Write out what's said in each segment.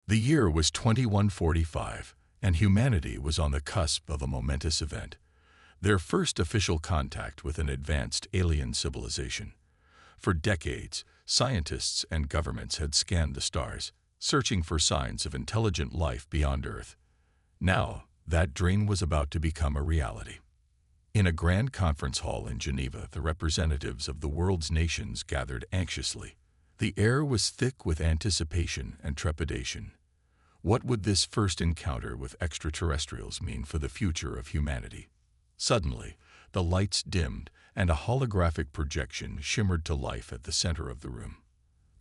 The year was 2145, and humanity was on the cusp of a momentous event, their first official contact with an advanced alien civilization. For decades, scientists and governments had scanned the stars, searching for signs of intelligent life beyond Earth. Now, that dream was about to become a reality. In a grand conference hall in Geneva, the representatives of the world's nations gathered anxiously. The air was thick with anticipation and trepidation. What would this first encounter with extraterrestrials mean for the future of humanity? Suddenly, the lights dimmed and a holographic projection shimmered to life at the center of the room.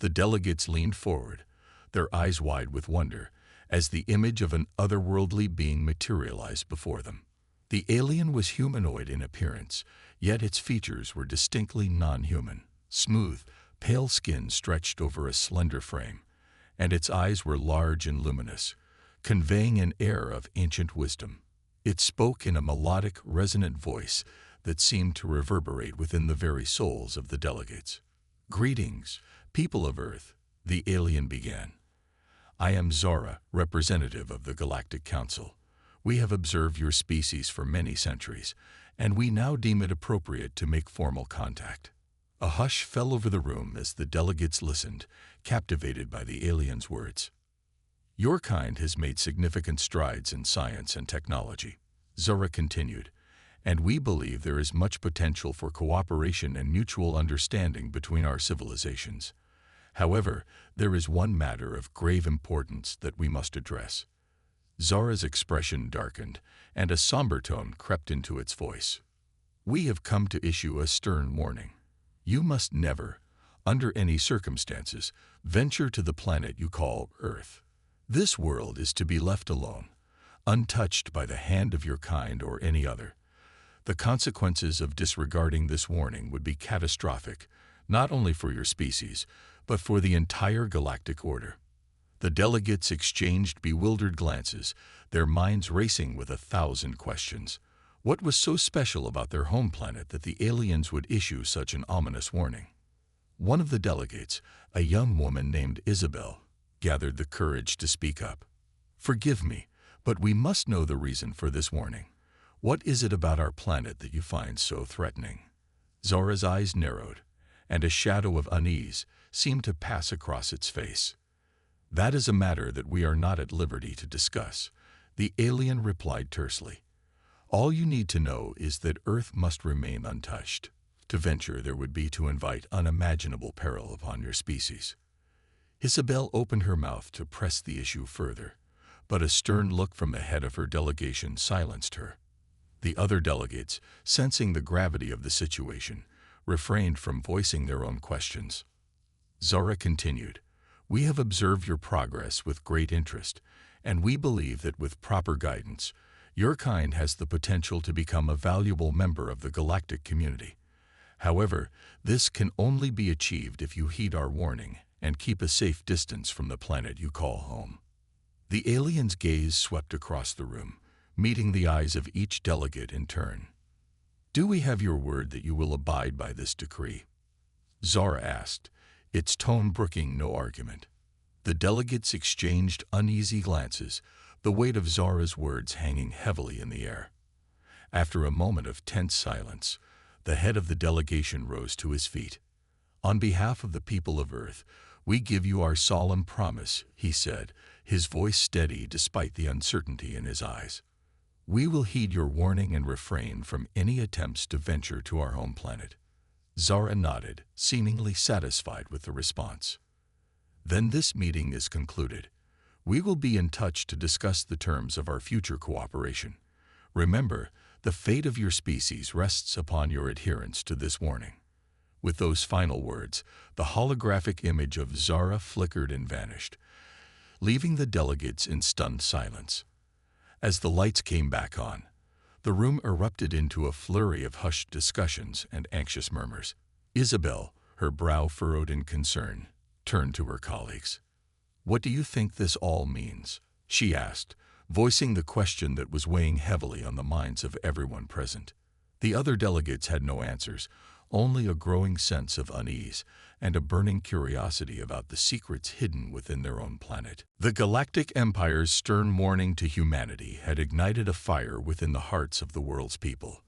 The delegates leaned forward, their eyes wide with wonder, as the image of an otherworldly being materialized before them. The alien was humanoid in appearance, yet its features were distinctly non-human. Smooth, pale skin stretched over a slender frame, and its eyes were large and luminous, conveying an air of ancient wisdom. It spoke in a melodic, resonant voice that seemed to reverberate within the very souls of the delegates. "Greetings, people of Earth," the alien began. "I am Zara, representative of the Galactic Council. We have observed your species for many centuries, and we now deem it appropriate to make formal contact." A hush fell over the room as the delegates listened, captivated by the alien's words. "Your kind has made significant strides in science and technology," Zara continued, "and we believe there is much potential for cooperation and mutual understanding between our civilizations. However, there is one matter of grave importance that we must address." Zara's expression darkened, and a somber tone crept into its voice. "We have come to issue a stern warning. You must never, under any circumstances, venture to the planet you call Earth. This world is to be left alone, untouched by the hand of your kind or any other. The consequences of disregarding this warning would be catastrophic, not only for your species, but for the entire galactic order." The delegates exchanged bewildered glances, their minds racing with 1,000 questions. What was so special about their home planet that the aliens would issue such an ominous warning? One of the delegates, a young woman named Isabel, gathered the courage to speak up. "Forgive me, but we must know the reason for this warning. What is it about our planet that you find so threatening?" Zara's eyes narrowed, and a shadow of unease seemed to pass across its face. "That is a matter that we are not at liberty to discuss," the alien replied tersely. "All you need to know is that Earth must remain untouched. To venture there would be to invite unimaginable peril upon your species." Isabel opened her mouth to press the issue further, but a stern look from the head of her delegation silenced her. The other delegates, sensing the gravity of the situation, refrained from voicing their own questions. Zara continued, "We have observed your progress with great interest, and we believe that with proper guidance, your kind has the potential to become a valuable member of the galactic community. However, this can only be achieved if you heed our warning and keep a safe distance from the planet you call home." The alien's gaze swept across the room, meeting the eyes of each delegate in turn. "Do we have your word that you will abide by this decree?" Zara asked, its tone brooking no argument. The delegates exchanged uneasy glances, the weight of Zara's words hanging heavily in the air. After a moment of tense silence, the head of the delegation rose to his feet. "On behalf of the people of Earth, we give you our solemn promise," he said, his voice steady despite the uncertainty in his eyes. "We will heed your warning and refrain from any attempts to venture to our home planet." Zara nodded, seemingly satisfied with the response. "Then this meeting is concluded. We will be in touch to discuss the terms of our future cooperation. Remember, the fate of your species rests upon your adherence to this warning." With those final words, the holographic image of Zara flickered and vanished, leaving the delegates in stunned silence. As the lights came back on, the room erupted into a flurry of hushed discussions and anxious murmurs. Isabel, her brow furrowed in concern, turned to her colleagues. "What do you think this all means?" she asked, voicing the question that was weighing heavily on the minds of everyone present. The other delegates had no answers, only a growing sense of unease and a burning curiosity about the secrets hidden within their own planet. The Galactic Empire's stern warning to humanity had ignited a fire within the hearts of the world's people.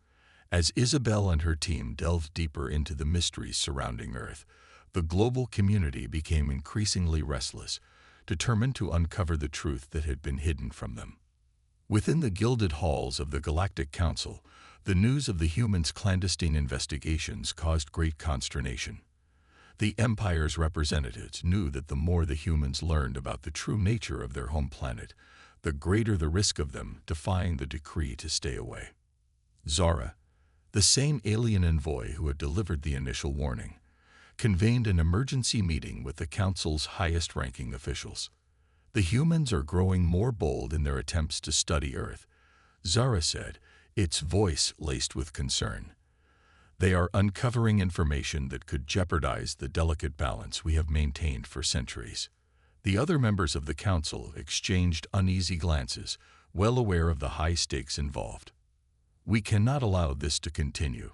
As Isabel and her team delved deeper into the mysteries surrounding Earth, the global community became increasingly restless, determined to uncover the truth that had been hidden from them. Within the gilded halls of the Galactic Council, the news of the humans' clandestine investigations caused great consternation. The Empire's representatives knew that the more the humans learned about the true nature of their home planet, the greater the risk of them defying the decree to stay away. Zara, the same alien envoy who had delivered the initial warning, convened an emergency meeting with the Council's highest-ranking officials. The humans are growing more bold in their attempts to study Earth, Zara said, its voice laced with concern. They are uncovering information that could jeopardize the delicate balance we have maintained for centuries. The other members of the Council exchanged uneasy glances, well aware of the high stakes involved. "We cannot allow this to continue,"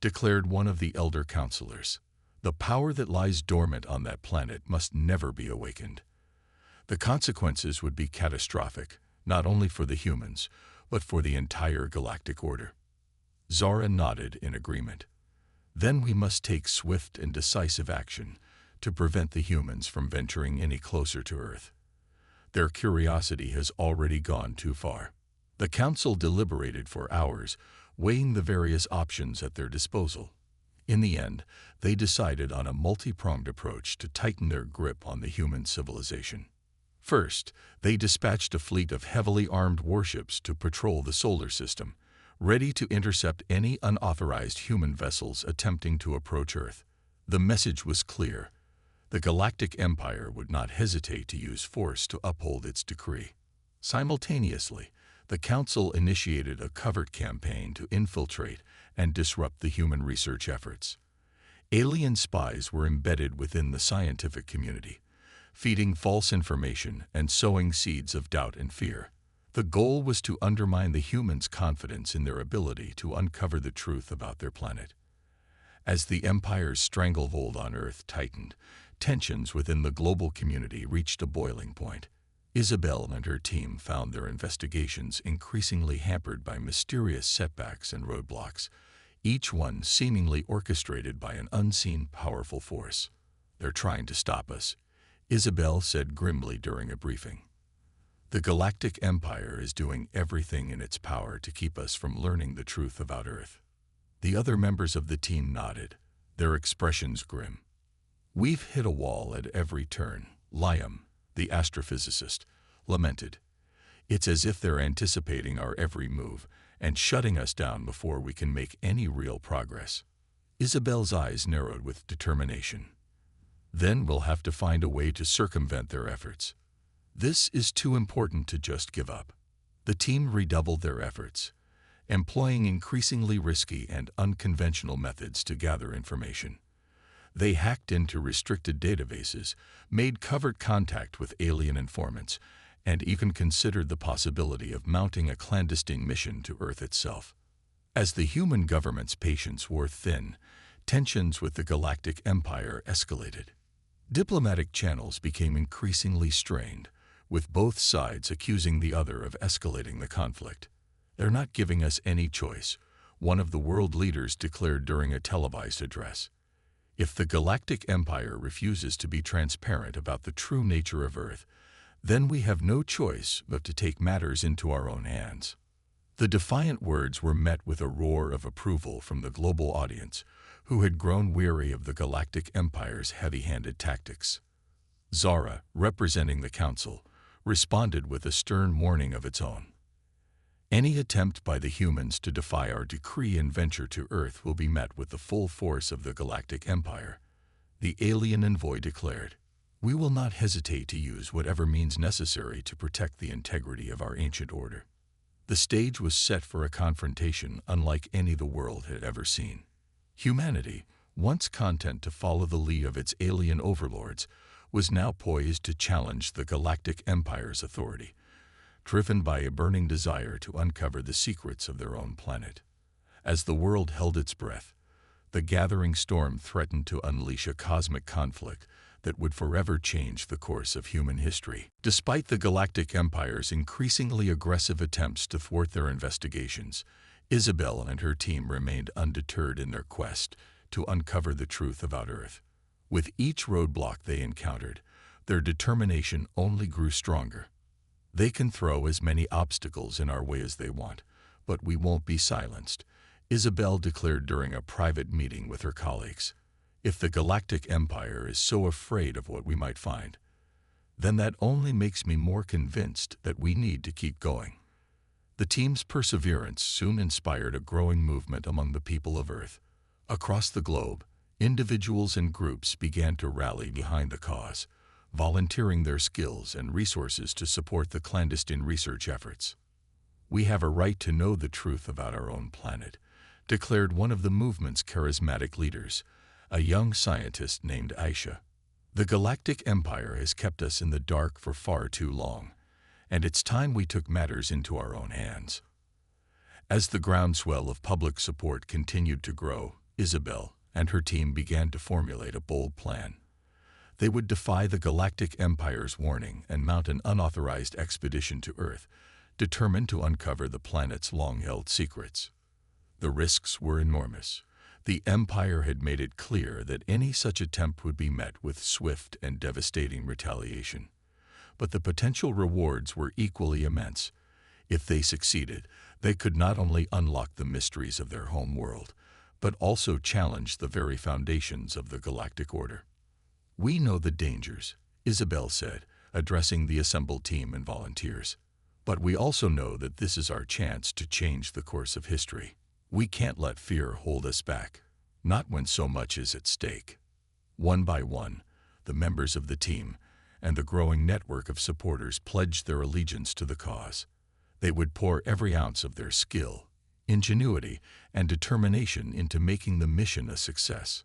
declared one of the elder counselors. "The power that lies dormant on that planet must never be awakened. The consequences would be catastrophic, not only for the humans, but for the entire galactic order." Zara nodded in agreement. "Then we must take swift and decisive action to prevent the humans from venturing any closer to Earth. Their curiosity has already gone too far." The Council deliberated for hours, weighing the various options at their disposal. In the end, they decided on a multi-pronged approach to tighten their grip on the human civilization. First, they dispatched a fleet of heavily armed warships to patrol the solar system, ready to intercept any unauthorized human vessels attempting to approach Earth. The message was clear. The Galactic Empire would not hesitate to use force to uphold its decree. Simultaneously, the Council initiated a covert campaign to infiltrate and disrupt the human research efforts. Alien spies were embedded within the scientific community, feeding false information and sowing seeds of doubt and fear. The goal was to undermine the humans' confidence in their ability to uncover the truth about their planet. As the Empire's stranglehold on Earth tightened, tensions within the global community reached a boiling point. Isabel and her team found their investigations increasingly hampered by mysterious setbacks and roadblocks, each one seemingly orchestrated by an unseen, powerful force. "They're trying to stop us," Isabel said grimly during a briefing. "The Galactic Empire is doing everything in its power to keep us from learning the truth about Earth." The other members of the team nodded, their expressions grim. "We've hit a wall at every turn," Liam, the astrophysicist, lamented. "It's as if they're anticipating our every move and shutting us down before we can make any real progress." Isabel's eyes narrowed with determination. "Then we'll have to find a way to circumvent their efforts. This is too important to just give up." The team redoubled their efforts, employing increasingly risky and unconventional methods to gather information. They hacked into restricted databases, made covert contact with alien informants, and even considered the possibility of mounting a clandestine mission to Earth itself. As the human government's patience wore thin, tensions with the Galactic Empire escalated. Diplomatic channels became increasingly strained, with both sides accusing the other of escalating the conflict. "They're not giving us any choice," one of the world leaders declared during a televised address. "If the Galactic Empire refuses to be transparent about the true nature of Earth, then we have no choice but to take matters into our own hands." The defiant words were met with a roar of approval from the global audience, who had grown weary of the Galactic Empire's heavy-handed tactics. Zara, representing the Council, responded with a stern warning of its own. "Any attempt by the humans to defy our decree and venture to Earth will be met with the full force of the Galactic Empire," the alien envoy declared. "We will not hesitate to use whatever means necessary to protect the integrity of our ancient order." The stage was set for a confrontation unlike any the world had ever seen. Humanity, once content to follow the lead of its alien overlords, was now poised to challenge the Galactic Empire's authority, driven by a burning desire to uncover the secrets of their own planet. As the world held its breath, The gathering storm threatened to unleash a cosmic conflict that would forever change the course of human history. Despite the Galactic Empire's increasingly aggressive attempts to thwart their investigations, Isabel and her team remained undeterred in their quest to uncover the truth about Earth. With each roadblock they encountered, their determination only grew stronger. They can throw as many obstacles in our way as they want, but we won't be silenced, Isabel declared during a private meeting with her colleagues. If the Galactic Empire is so afraid of what we might find, then that only makes me more convinced that we need to keep going. The team's perseverance soon inspired a growing movement among the people of Earth. Across the globe, individuals and groups began to rally behind the cause, volunteering their skills and resources to support the clandestine research efforts. "We have a right to know the truth about our own planet," declared one of the movement's charismatic leaders, a young scientist named Aisha. "The Galactic Empire has kept us in the dark for far too long, and it's time we took matters into our own hands." As the groundswell of public support continued to grow, Isabel and her team began to formulate a bold plan. They would defy the Galactic Empire's warning and mount an unauthorized expedition to Earth, determined to uncover the planet's long-held secrets. The risks were enormous. The Empire had made it clear that any such attempt would be met with swift and devastating retaliation. But the potential rewards were equally immense. If they succeeded, they could not only unlock the mysteries of their home world, but also challenge the very foundations of the Galactic Order. "We know the dangers," Isabel said, addressing the assembled team and volunteers. "But we also know that this is our chance to change the course of history. We can't let fear hold us back, not when so much is at stake." One by one, the members of the team and the growing network of supporters pledged their allegiance to the cause. They would pour every ounce of their skill, ingenuity, and determination into making the mission a success.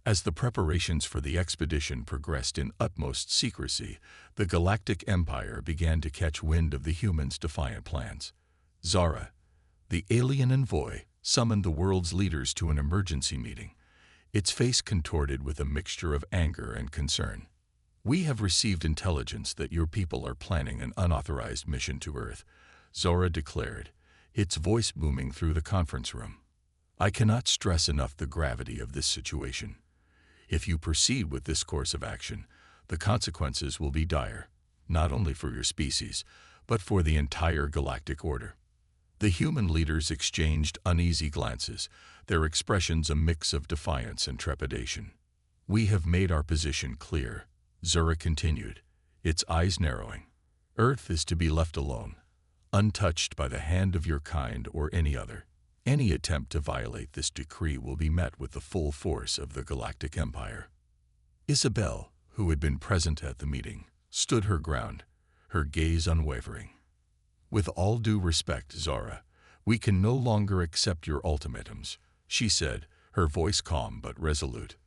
As the preparations for the expedition progressed in utmost secrecy, the Galactic Empire began to catch wind of the humans' defiant plans. Zara, the alien envoy, summoned the world's leaders to an emergency meeting, its face contorted with a mixture of anger and concern. "We have received intelligence that your people are planning an unauthorized mission to Earth," Zora declared, its voice booming through the conference room. "I cannot stress enough the gravity of this situation. If you proceed with this course of action, the consequences will be dire, not only for your species, but for the entire galactic order." The human leaders exchanged uneasy glances, their expressions a mix of defiance and trepidation. "We have made our position clear," Zura continued, its eyes narrowing. "Earth is to be left alone, untouched by the hand of your kind or any other. Any attempt to violate this decree will be met with the full force of the Galactic Empire." Isabel, who had been present at the meeting, stood her ground, her gaze unwavering. "With all due respect, Zara, we can no longer accept your ultimatums," she said, her voice calm but resolute.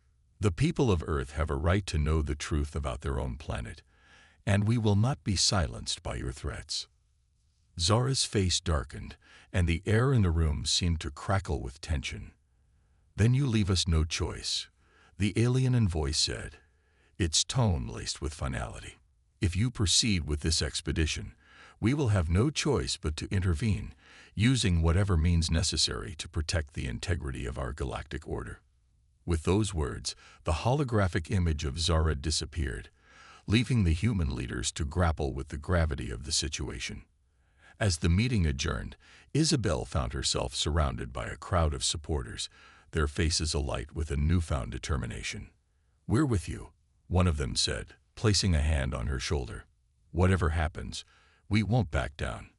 "The people of Earth have a right to know the truth about their own planet, and we will not be silenced by your threats." Zara's face darkened, and the air in the room seemed to crackle with tension. "Then you leave us no choice," the alien envoy said, its tone laced with finality. "If you proceed with this expedition, we will have no choice but to intervene, using whatever means necessary to protect the integrity of our galactic order." With those words, the holographic image of Zara disappeared, leaving the human leaders to grapple with the gravity of the situation. As the meeting adjourned, Isabel found herself surrounded by a crowd of supporters, their faces alight with a newfound determination. "We're with you," one of them said, placing a hand on her shoulder. "Whatever happens, we won't back down."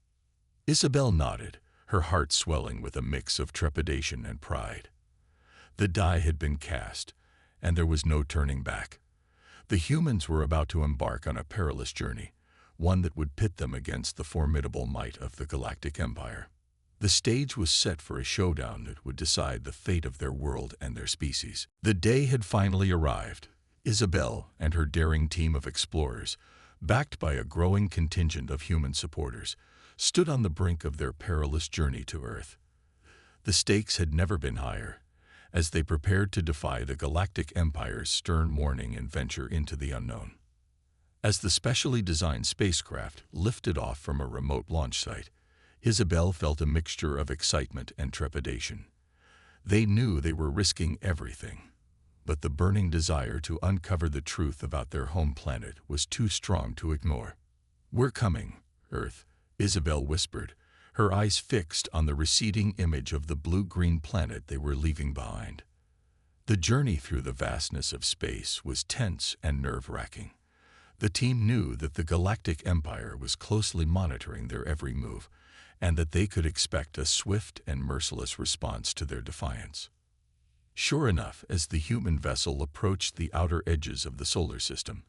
Isabel nodded, her heart swelling with a mix of trepidation and pride. The die had been cast, and there was no turning back. The humans were about to embark on a perilous journey, one that would pit them against the formidable might of the Galactic Empire. The stage was set for a showdown that would decide the fate of their world and their species. The day had finally arrived. Isabel and her daring team of explorers, backed by a growing contingent of human supporters, stood on the brink of their perilous journey to Earth. The stakes had never been higher, as they prepared to defy the Galactic Empire's stern warning and venture into the unknown. As the specially designed spacecraft lifted off from a remote launch site, Isabel felt a mixture of excitement and trepidation. They knew they were risking everything, but the burning desire to uncover the truth about their home planet was too strong to ignore. "We're coming, Earth," Isabel whispered, her eyes fixed on the receding image of the blue-green planet they were leaving behind. The journey through the vastness of space was tense and nerve-wracking. The team knew that the Galactic Empire was closely monitoring their every move, and that they could expect a swift and merciless response to their defiance. Sure enough, as the human vessel approached the outer edges of the solar system,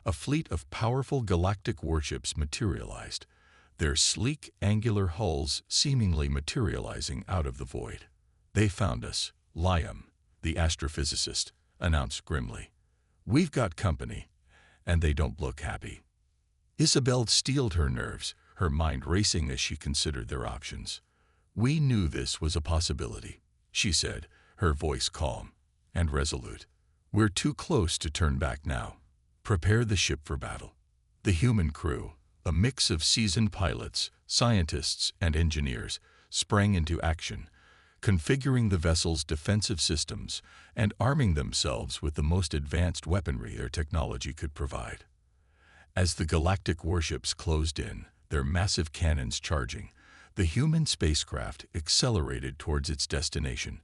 a fleet of powerful galactic warships materialized, their sleek, angular hulls seemingly materializing out of the void. "They found us," Liam, the astrophysicist, announced grimly. "We've got company, and they don't look happy." Isabel steeled her nerves, her mind racing as she considered their options. "We knew this was a possibility," she said, her voice calm and resolute. "We're too close to turn back now. Prepare the ship for battle." The human crew, a mix of seasoned pilots, scientists, and engineers, sprang into action, configuring the vessel's defensive systems and arming themselves with the most advanced weaponry their technology could provide. As the galactic warships closed in, their massive cannons charging, the human spacecraft accelerated towards its destination,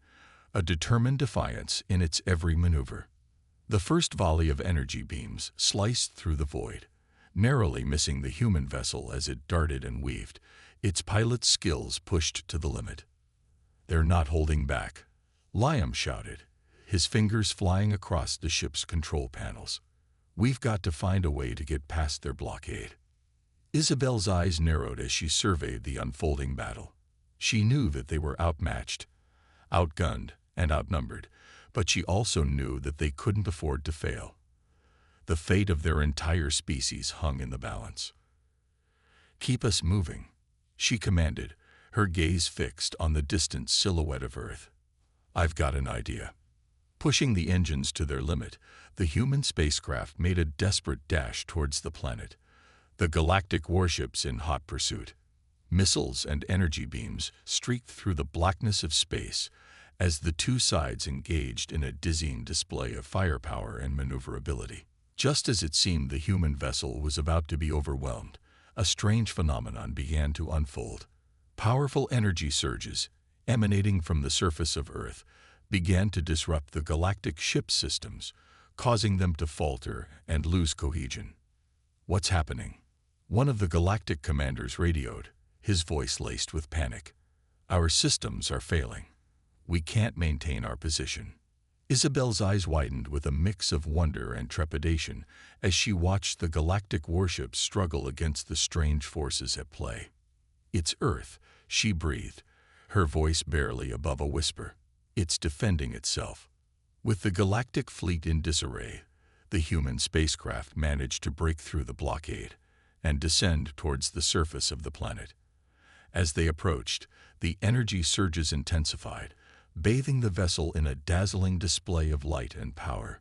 a determined defiance in its every maneuver. The first volley of energy beams sliced through the void, narrowly missing the human vessel as it darted and weaved, its pilot's skills pushed to the limit. "They're not holding back," Liam shouted, his fingers flying across the ship's control panels. "We've got to find a way to get past their blockade." Isabel's eyes narrowed as she surveyed the unfolding battle. She knew that they were outmatched, outgunned, and outnumbered, but she also knew that they couldn't afford to fail. The fate of their entire species hung in the balance. "Keep us moving," she commanded, her gaze fixed on the distant silhouette of Earth. "I've got an idea." Pushing the engines to their limit, the human spacecraft made a desperate dash towards the planet, the galactic warships in hot pursuit. Missiles and energy beams streaked through the blackness of space as the two sides engaged in a dizzying display of firepower and maneuverability. Just as it seemed the human vessel was about to be overwhelmed, a strange phenomenon began to unfold. Powerful energy surges, emanating from the surface of Earth, began to disrupt the galactic ship systems, causing them to falter and lose cohesion. "What's happening?" One of the galactic commanders radioed, his voice laced with panic. "Our systems are failing. We can't maintain our position." Isabel's eyes widened with a mix of wonder and trepidation as she watched the galactic warships struggle against the strange forces at play. "It's Earth," she breathed, her voice barely above a whisper. "It's defending itself." With the galactic fleet in disarray, the human spacecraft managed to break through the blockade and descend towards the surface of the planet. As they approached, the energy surges intensified, bathing the vessel in a dazzling display of light and power.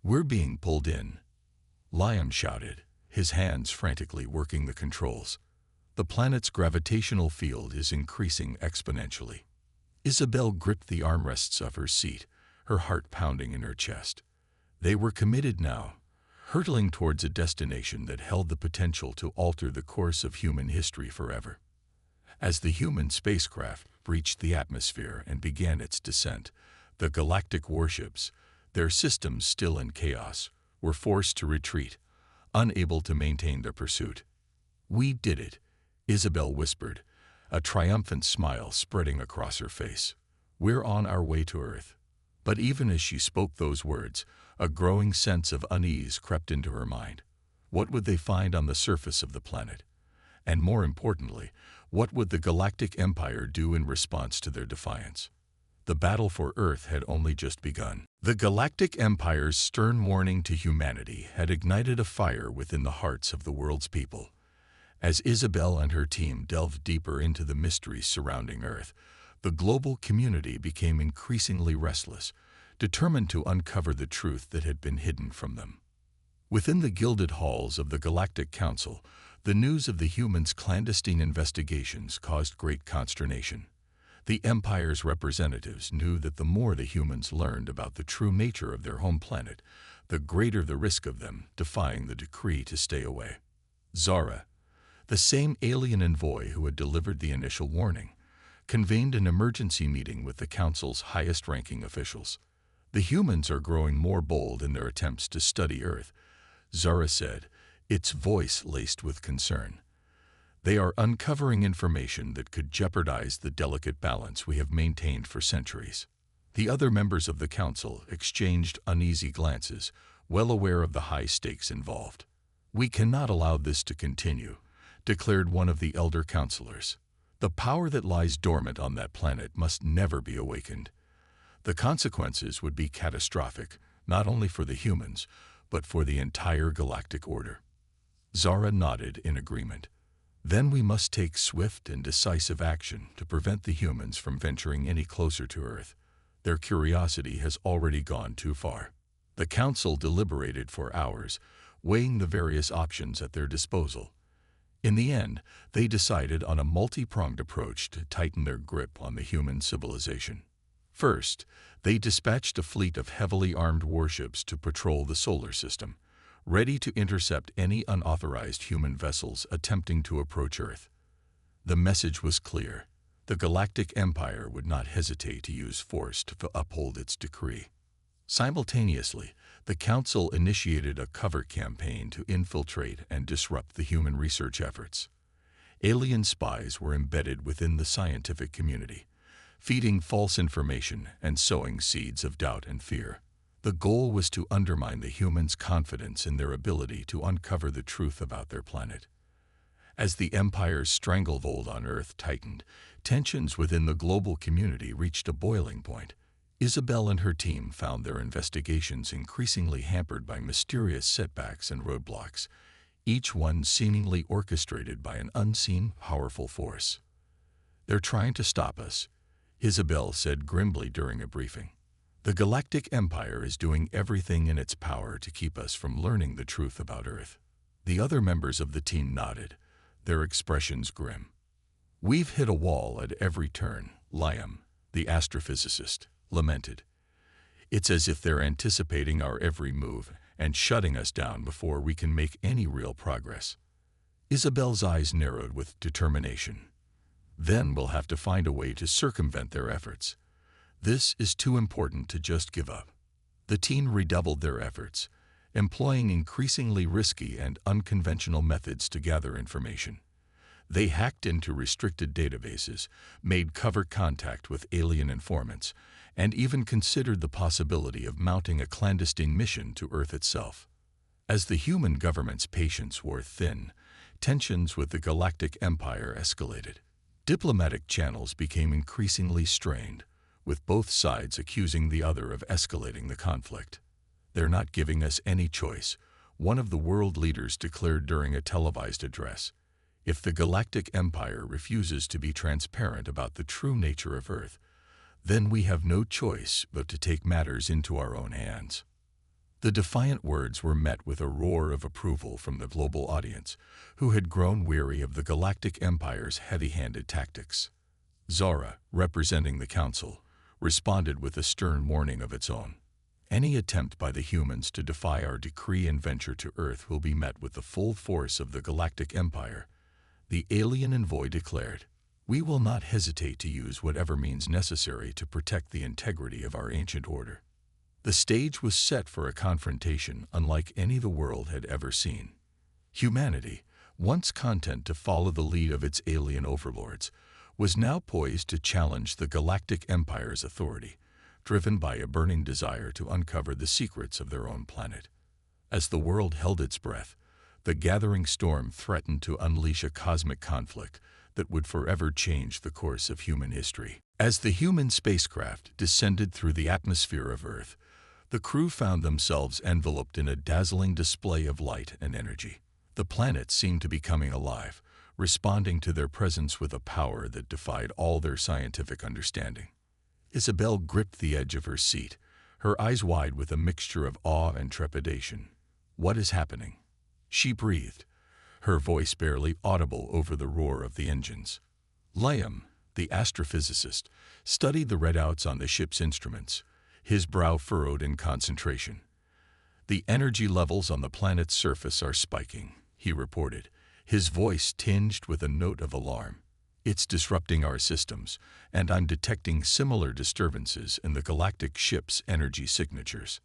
"We're being pulled in," Liam shouted, his hands frantically working the controls. "The planet's gravitational field is increasing exponentially." Isabel gripped the armrests of her seat, her heart pounding in her chest. They were committed now, hurtling towards a destination that held the potential to alter the course of human history forever. As the human spacecraft breached the atmosphere and began its descent, the galactic warships, their systems still in chaos, were forced to retreat, unable to maintain their pursuit. "We did it," Isabel whispered, a triumphant smile spreading across her face. "We're on our way to Earth." But even as she spoke those words, a growing sense of unease crept into her mind. What would they find on the surface of the planet? And more importantly, what would the Galactic Empire do in response to their defiance? The battle for Earth had only just begun. The Galactic Empire's stern warning to humanity had ignited a fire within the hearts of the world's people. As Isabel and her team delved deeper into the mysteries surrounding Earth, the global community became increasingly restless, determined to uncover the truth that had been hidden from them. Within the gilded halls of the Galactic Council, the news of the humans' clandestine investigations caused great consternation. The Empire's representatives knew that the more the humans learned about the true nature of their home planet, the greater the risk of them defying the decree to stay away. Zara, the same alien envoy who had delivered the initial warning, convened an emergency meeting with the Council's highest-ranking officials. "The humans are growing more bold in their attempts to study Earth," Zara said, its voice laced with concern. "They are uncovering information that could jeopardize the delicate balance we have maintained for centuries." The other members of the Council exchanged uneasy glances, well aware of the high stakes involved. "We cannot allow this to continue," declared one of the elder counselors. "The power that lies dormant on that planet must never be awakened. The consequences would be catastrophic, not only for the humans, but for the entire galactic order." Zara nodded in agreement. "Then we must take swift and decisive action to prevent the humans from venturing any closer to Earth. Their curiosity has already gone too far." The Council deliberated for hours, weighing the various options at their disposal. In the end, they decided on a multi-pronged approach to tighten their grip on the human civilization. First, they dispatched a fleet of heavily armed warships to patrol the solar system, ready to intercept any unauthorized human vessels attempting to approach Earth. The message was clear. The Galactic Empire would not hesitate to use force to uphold its decree. Simultaneously, the Council initiated a covert campaign to infiltrate and disrupt the human research efforts. Alien spies were embedded within the scientific community, feeding false information and sowing seeds of doubt and fear. The goal was to undermine the humans' confidence in their ability to uncover the truth about their planet. As the Empire's stranglehold on Earth tightened, tensions within the global community reached a boiling point. Isabel and her team found their investigations increasingly hampered by mysterious setbacks and roadblocks, each one seemingly orchestrated by an unseen, powerful force. "They're trying to stop us," Isabel said grimly during a briefing. "The Galactic Empire is doing everything in its power to keep us from learning the truth about Earth." The other members of the team nodded, their expressions grim. "We've hit a wall at every turn," Liam, the astrophysicist, lamented. "It's as if they're anticipating our every move and shutting us down before we can make any real progress." Isabel's eyes narrowed with determination. "Then we'll have to find a way to circumvent their efforts. This is too important to just give up." The team redoubled their efforts, employing increasingly risky and unconventional methods to gather information. They hacked into restricted databases, made covert contact with alien informants, and even considered the possibility of mounting a clandestine mission to Earth itself. As the human government's patience wore thin, tensions with the Galactic Empire escalated. Diplomatic channels became increasingly strained, with both sides accusing the other of escalating the conflict. "They're not giving us any choice," one of the world leaders declared during a televised address. "If the Galactic Empire refuses to be transparent about the true nature of Earth, then we have no choice but to take matters into our own hands." The defiant words were met with a roar of approval from the global audience, who had grown weary of the Galactic Empire's heavy-handed tactics. Zara, representing the Council, responded with a stern warning of its own. "Any attempt by the humans to defy our decree and venture to Earth will be met with the full force of the Galactic Empire," the alien envoy declared. "We will not hesitate to use whatever means necessary to protect the integrity of our ancient order." The stage was set for a confrontation unlike any the world had ever seen. Humanity, once content to follow the lead of its alien overlords, was now poised to challenge the Galactic Empire's authority, driven by a burning desire to uncover the secrets of their own planet. As the world held its breath, the gathering storm threatened to unleash a cosmic conflict that would forever change the course of human history. As the human spacecraft descended through the atmosphere of Earth, the crew found themselves enveloped in a dazzling display of light and energy. The planet seemed to be coming alive, responding to their presence with a power that defied all their scientific understanding. Isabel gripped the edge of her seat, her eyes wide with a mixture of awe and trepidation. "What is happening?" she breathed, her voice barely audible over the roar of the engines. Liam, the astrophysicist, studied the readouts on the ship's instruments, his brow furrowed in concentration. "The energy levels on the planet's surface are spiking," he reported, his voice tinged with a note of alarm. "It's disrupting our systems, and I'm detecting similar disturbances in the Galactic ship's energy signatures."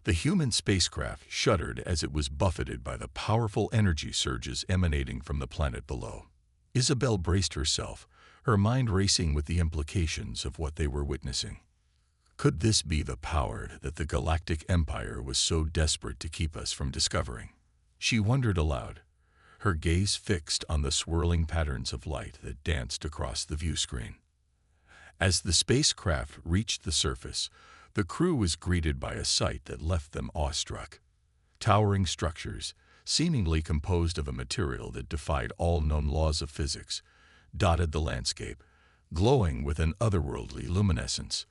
The human spacecraft shuddered as it was buffeted by the powerful energy surges emanating from the planet below. Isabel braced herself, her mind racing with the implications of what they were witnessing. Could this be the power that the Galactic Empire was so desperate to keep us from discovering? She wondered aloud, her gaze fixed on the swirling patterns of light that danced across the view screen. As the spacecraft reached the surface, the crew was greeted by a sight that left them awestruck. Towering structures, seemingly composed of a material that defied all known laws of physics, dotted the landscape, glowing with an otherworldly luminescence.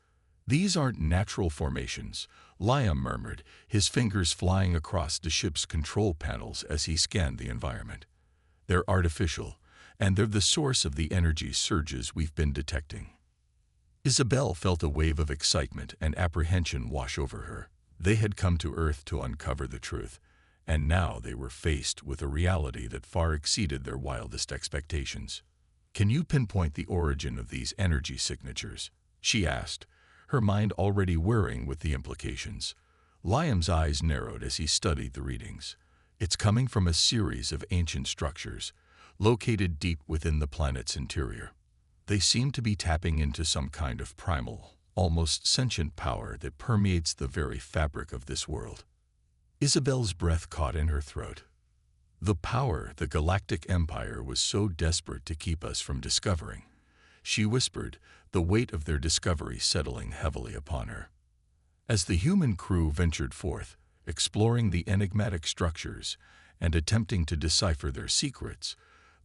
"These aren't natural formations," Liam murmured, his fingers flying across the ship's control panels as he scanned the environment. "They're artificial, and they're the source of the energy surges we've been detecting." Isabel felt a wave of excitement and apprehension wash over her. They had come to Earth to uncover the truth, and now they were faced with a reality that far exceeded their wildest expectations. "Can you pinpoint the origin of these energy signatures?" she asked, her mind already whirring with the implications. Liam's eyes narrowed as he studied the readings. "It's coming from a series of ancient structures, located deep within the planet's interior. They seem to be tapping into some kind of primal, almost sentient power that permeates the very fabric of this world." Isabel's breath caught in her throat. The power the Galactic Empire was so desperate to keep us from discovering, she whispered, the weight of their discovery settling heavily upon her. As the human crew ventured forth, exploring the enigmatic structures and attempting to decipher their secrets,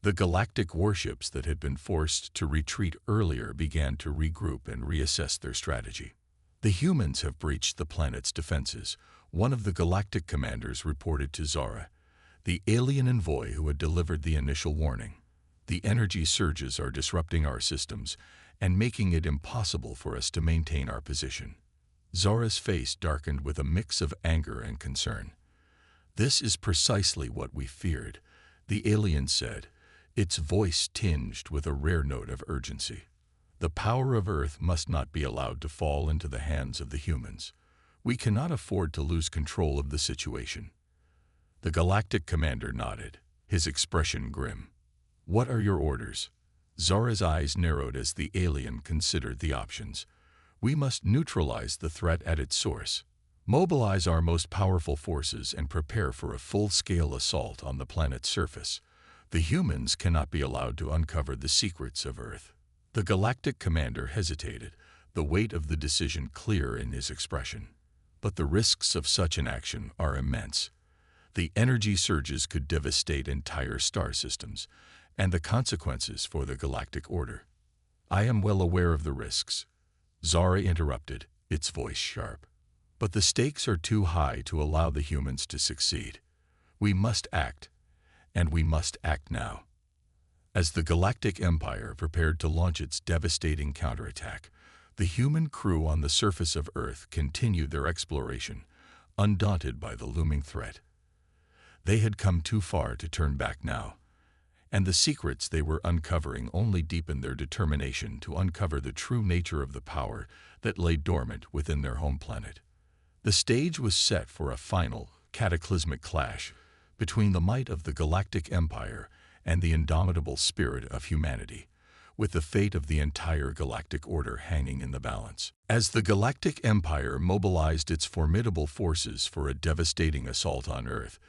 the galactic warships that had been forced to retreat earlier began to regroup and reassess their strategy. "The humans have breached the planet's defenses," one of the galactic commanders reported to Zara, the alien envoy who had delivered the initial warning. "The energy surges are disrupting our systems and making it impossible for us to maintain our position." Zara's face darkened with a mix of anger and concern. "This is precisely what we feared," the alien said, its voice tinged with a rare note of urgency. "The power of Earth must not be allowed to fall into the hands of the humans. We cannot afford to lose control of the situation." The galactic commander nodded, his expression grim. "What are your orders?" Zara's eyes narrowed as the alien considered the options. "We must neutralize the threat at its source. Mobilize our most powerful forces and prepare for a full-scale assault on the planet's surface. The humans cannot be allowed to uncover the secrets of Earth." The galactic commander hesitated, the weight of the decision clear in his expression. "But the risks of such an action are immense. The energy surges could devastate entire star systems, and the consequences for the galactic order." "I am well aware of the risks," Zara interrupted, its voice sharp. "But the stakes are too high to allow the humans to succeed. We must act, and we must act now." As the Galactic Empire prepared to launch its devastating counterattack, the human crew on the surface of Earth continued their exploration, undaunted by the looming threat. They had come too far to turn back now, and the secrets they were uncovering only deepened their determination to uncover the true nature of the power that lay dormant within their home planet. The stage was set for a final, cataclysmic clash between the might of the Galactic Empire and the indomitable spirit of humanity, with the fate of the entire galactic order hanging in the balance. As the Galactic Empire mobilized its formidable forces for a devastating assault on Earth,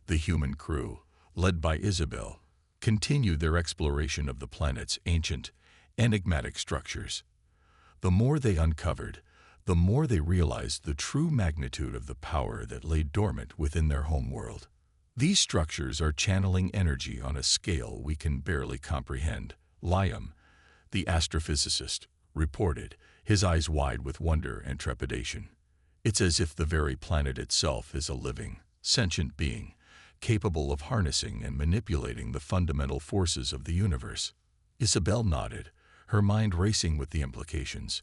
the human crew, led by Isabel, continued their exploration of the planet's ancient, enigmatic structures. The more they uncovered, the more they realized the true magnitude of the power that lay dormant within their home world. These structures are channeling energy on a scale we can barely comprehend. Liam, the astrophysicist, reported, his eyes wide with wonder and trepidation. It's as if the very planet itself is a living, sentient being, capable of harnessing and manipulating the fundamental forces of the universe. Isabel nodded, her mind racing with the implications.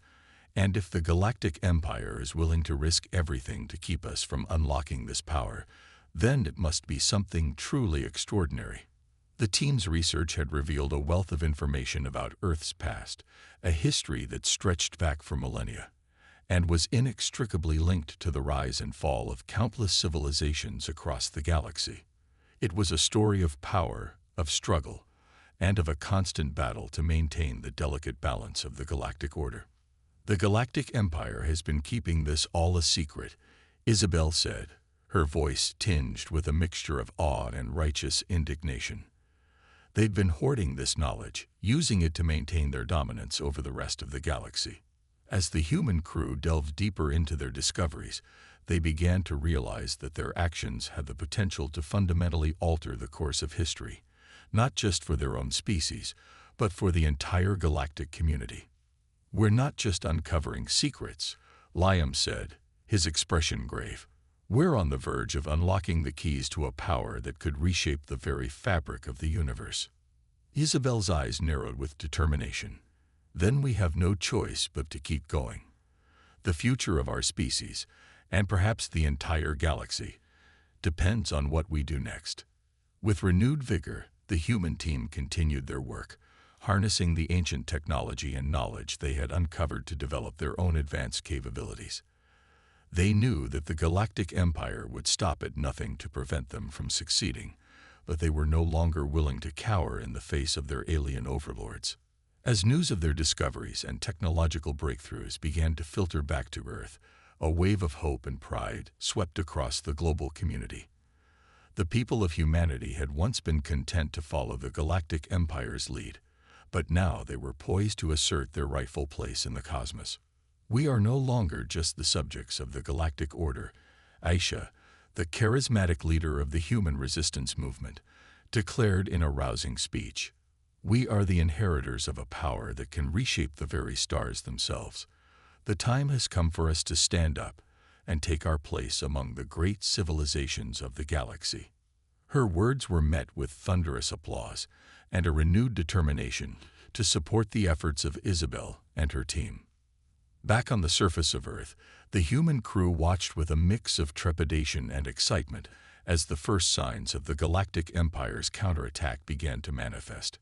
And if the Galactic Empire is willing to risk everything to keep us from unlocking this power, then it must be something truly extraordinary. The team's research had revealed a wealth of information about Earth's past, a history that stretched back for millennia, and was inextricably linked to the rise and fall of countless civilizations across the galaxy. It was a story of power, of struggle, and of a constant battle to maintain the delicate balance of the galactic order. The Galactic Empire has been keeping this all a secret, Isabel said, her voice tinged with a mixture of awe and righteous indignation. They'd been hoarding this knowledge, using it to maintain their dominance over the rest of the galaxy. As the human crew delved deeper into their discoveries, they began to realize that their actions had the potential to fundamentally alter the course of history, not just for their own species, but for the entire galactic community. "We're not just uncovering secrets," Liam said, his expression grave. "We're on the verge of unlocking the keys to a power that could reshape the very fabric of the universe." Isabel's eyes narrowed with determination. "Then we have no choice but to keep going. The future of our species, and perhaps the entire galaxy, depends on what we do next." With renewed vigor, the human team continued their work, harnessing the ancient technology and knowledge they had uncovered to develop their own advanced capabilities. They knew that the Galactic Empire would stop at nothing to prevent them from succeeding, but they were no longer willing to cower in the face of their alien overlords. As news of their discoveries and technological breakthroughs began to filter back to Earth, a wave of hope and pride swept across the global community. The people of humanity had once been content to follow the Galactic Empire's lead, but now they were poised to assert their rightful place in the cosmos. "We are no longer just the subjects of the Galactic Order," Aisha, the charismatic leader of the human resistance movement, declared in a rousing speech. "We are the inheritors of a power that can reshape the very stars themselves. The time has come for us to stand up and take our place among the great civilizations of the galaxy." Her words were met with thunderous applause and a renewed determination to support the efforts of Isabel and her team. Back on the surface of Earth, the human crew watched with a mix of trepidation and excitement as the first signs of the Galactic Empire's counterattack began to manifest.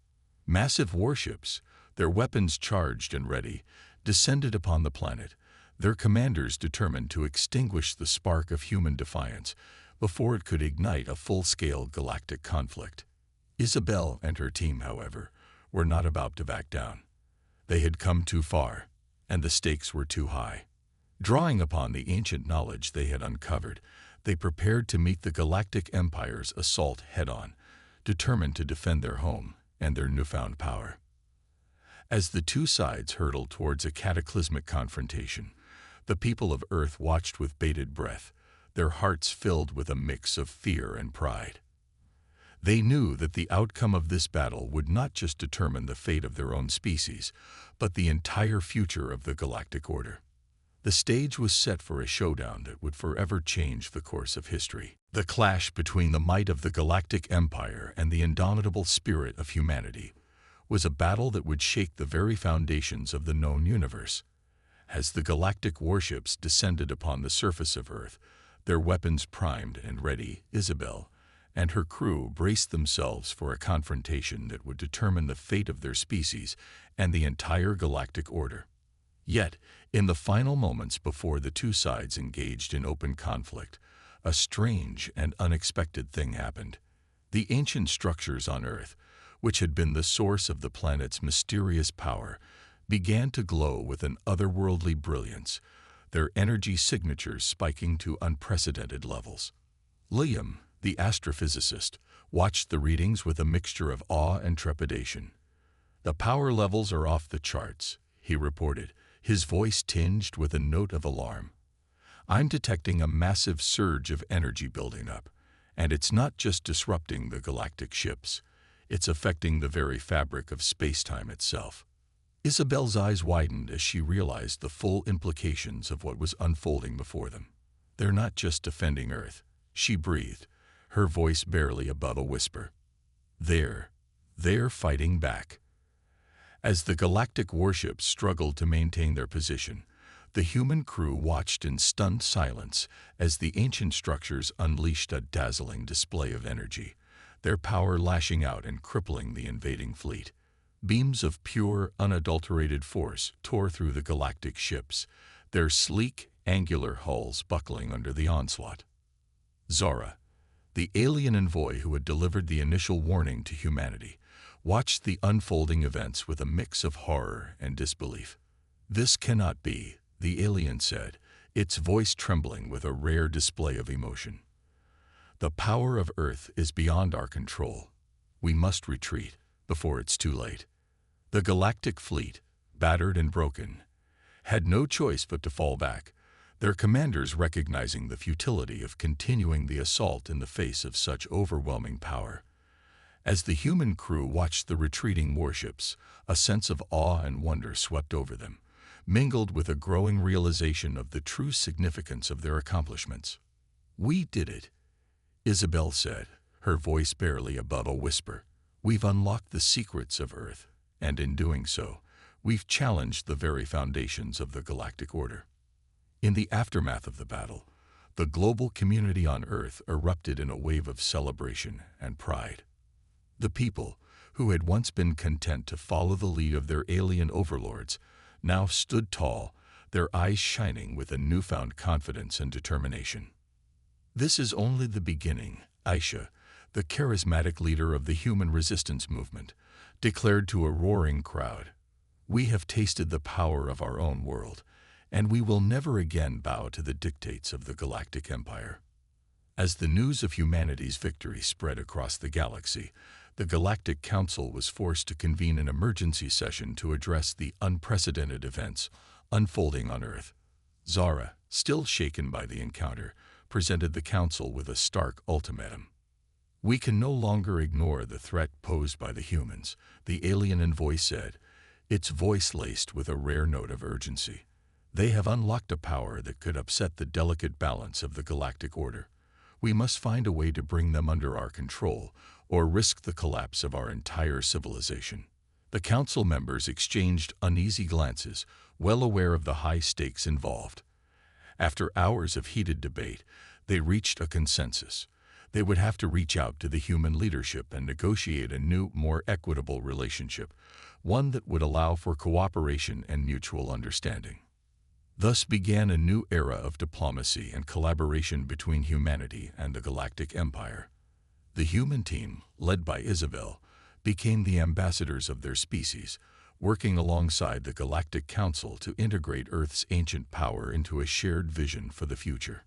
Massive warships, their weapons charged and ready, descended upon the planet, their commanders determined to extinguish the spark of human defiance before it could ignite a full-scale galactic conflict. Isabel and her team, however, were not about to back down. They had come too far, and the stakes were too high. Drawing upon the ancient knowledge they had uncovered, they prepared to meet the Galactic Empire's assault head-on, determined to defend their home and their newfound power. As the two sides hurtled towards a cataclysmic confrontation, the people of Earth watched with bated breath, their hearts filled with a mix of fear and pride. They knew that the outcome of this battle would not just determine the fate of their own species, but the entire future of the Galactic Order. The stage was set for a showdown that would forever change the course of history. The clash between the might of the Galactic Empire and the indomitable spirit of humanity was a battle that would shake the very foundations of the known universe. As the galactic warships descended upon the surface of Earth, their weapons primed and ready, Isabel and her crew braced themselves for a confrontation that would determine the fate of their species and the entire galactic order. Yet, in the final moments before the two sides engaged in open conflict, a strange and unexpected thing happened. The ancient structures on Earth, which had been the source of the planet's mysterious power, began to glow with an otherworldly brilliance, their energy signatures spiking to unprecedented levels. Liam, the astrophysicist, watched the readings with a mixture of awe and trepidation. "The power levels are off the charts," he reported, his voice tinged with a note of alarm. "I'm detecting a massive surge of energy building up, And it's not just disrupting the galactic ships, it's affecting the very fabric of space-time itself. Isabel's eyes widened as she realized the full implications of what was unfolding before them. They're not just defending Earth, she breathed, her voice barely above a whisper. They're fighting back. As the galactic warships struggled to maintain their position, the human crew watched in stunned silence as the ancient structures unleashed a dazzling display of energy, their power lashing out and crippling the invading fleet. Beams of pure, unadulterated force tore through the galactic ships, their sleek, angular hulls buckling under the onslaught. Zara, the alien envoy who had delivered the initial warning to humanity, watched the unfolding events with a mix of horror and disbelief. "This cannot be," the alien said, its voice trembling with a rare display of emotion. "The power of Earth is beyond our control. We must retreat before it's too late." The galactic fleet, battered and broken, had no choice but to fall back, their commanders recognizing the futility of continuing the assault in the face of such overwhelming power. As the human crew watched the retreating warships, a sense of awe and wonder swept over them, mingled with a growing realization of the true significance of their accomplishments. "We did it," Isabel said, her voice barely above a whisper. "We've unlocked the secrets of Earth, and in doing so, we've challenged the very foundations of the galactic order." In the aftermath of the battle, the global community on Earth erupted in a wave of celebration and pride. The people, who had once been content to follow the lead of their alien overlords, now stood tall, their eyes shining with a newfound confidence and determination. "This is only the beginning," Aisha, the charismatic leader of the human resistance movement, declared to a roaring crowd. "We have tasted the power of our own world, and we will never again bow to the dictates of the Galactic Empire." As the news of humanity's victory spread across the galaxy, the Galactic Council was forced to convene an emergency session to address the unprecedented events unfolding on Earth. Zara, still shaken by the encounter, presented the Council with a stark ultimatum. "We can no longer ignore the threat posed by the humans," the alien envoy said, its voice laced with a rare note of urgency. "They have unlocked a power that could upset the delicate balance of the galactic order. We must find a way to bring them under our control, or risk the collapse of our entire civilization." The council members exchanged uneasy glances, well aware of the high stakes involved. After hours of heated debate, they reached a consensus. They would have to reach out to the human leadership and negotiate a new, more equitable relationship, one that would allow for cooperation and mutual understanding. Thus began a new era of diplomacy and collaboration between humanity and the Galactic Empire. The human team, led by Isabel, became the ambassadors of their species, working alongside the Galactic Council to integrate Earth's ancient power into a shared vision for the future.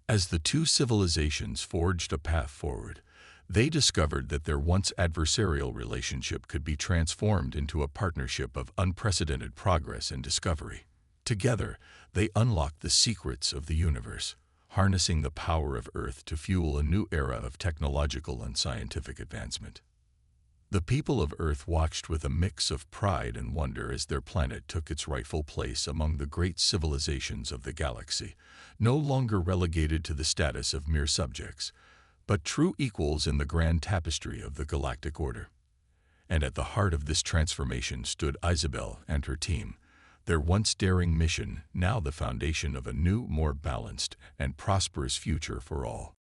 As the two civilizations forged a path forward, they discovered that their once adversarial relationship could be transformed into a partnership of unprecedented progress and discovery. Together, they unlocked the secrets of the universe, harnessing the power of Earth to fuel a new era of technological and scientific advancement. The people of Earth watched with a mix of pride and wonder as their planet took its rightful place among the great civilizations of the galaxy, no longer relegated to the status of mere subjects, but true equals in the grand tapestry of the galactic order. And at the heart of this transformation stood Isabel and her team, their once daring mission now the foundation of a new, more balanced and prosperous future for all.